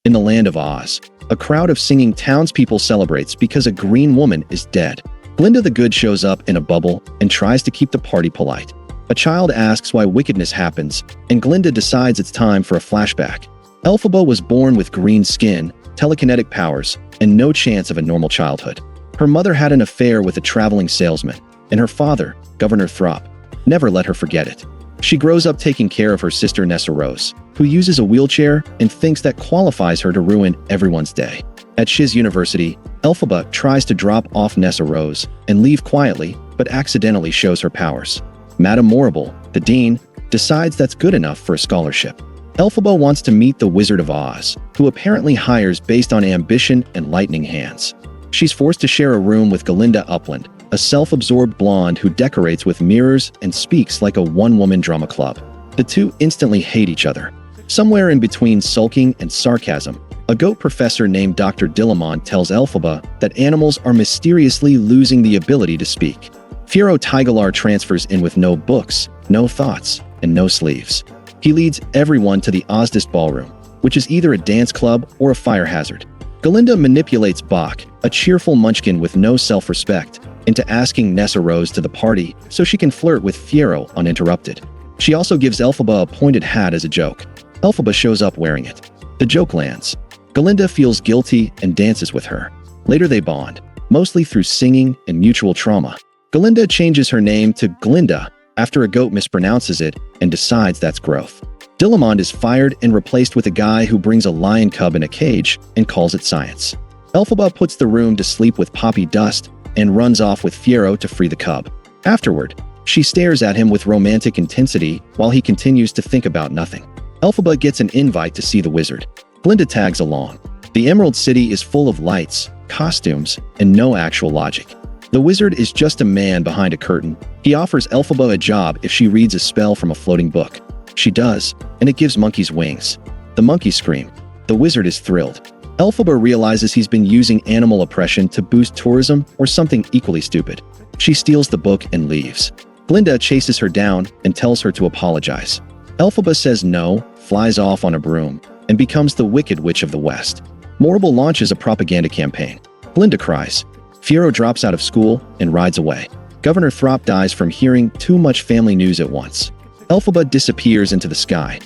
In the land of Oz, a crowd of singing townspeople celebrates because a green woman is dead. Glinda the Good shows up in a bubble and tries to keep the party polite. A child asks why wickedness happens, and Glinda decides it's time for a flashback. Elphaba was born with green skin, telekinetic powers, and no chance of a normal childhood. Her mother had an affair with a traveling salesman, and her father, Governor Throp, never let her forget it. She grows up taking care of her sister Nessa Rose, who uses a wheelchair and thinks that qualifies her to ruin everyone's day. At Shiz University, Elphaba tries to drop off Nessa Rose and leave quietly, but accidentally shows her powers. Madame Morrible, the dean, decides that's good enough for a scholarship. Elphaba wants to meet the Wizard of Oz, who apparently hires based on ambition and lightning hands. She's forced to share a room with Galinda Upland, a self-absorbed blonde who decorates with mirrors and speaks like a one-woman drama club. The two instantly hate each other. Somewhere in between sulking and sarcasm, a goat professor named Dr. Dillamond tells Elphaba that animals are mysteriously losing the ability to speak. Fiero Tigalar transfers in with no books, no thoughts, and no sleeves. He leads everyone to the Ozdist Ballroom, which is either a dance club or a fire hazard. Galinda manipulates Bach, a cheerful munchkin with no self-respect, into asking Nessa Rose to the party so she can flirt with Fiero uninterrupted. She also gives Elphaba a pointed hat as a joke. Elphaba shows up wearing it. The joke lands. Galinda feels guilty and dances with her. Later they bond, mostly through singing and mutual trauma. Galinda changes her name to Glinda after a goat mispronounces it and decides that's growth. Dillamond is fired and replaced with a guy who brings a lion cub in a cage and calls it science. Elphaba puts the room to sleep with poppy dust and runs off with Fiero to free the cub. Afterward, she stares at him with romantic intensity while he continues to think about nothing. Elphaba gets an invite to see the wizard. Glinda tags along. The Emerald City is full of lights, costumes, and no actual logic. The wizard is just a man behind a curtain. He offers Elphaba a job if she reads a spell from a floating book. She does, and it gives monkeys wings. The monkeys scream. The wizard is thrilled. Elphaba realizes he's been using animal oppression to boost tourism or something equally stupid. She steals the book and leaves. Glinda chases her down and tells her to apologize. Elphaba says no, flies off on a broom, and becomes the Wicked Witch of the West. Morrible launches a propaganda campaign. Glinda cries. Fiero drops out of school and rides away. Governor Throp dies from hearing too much family news at once. Elphaba disappears into the sky,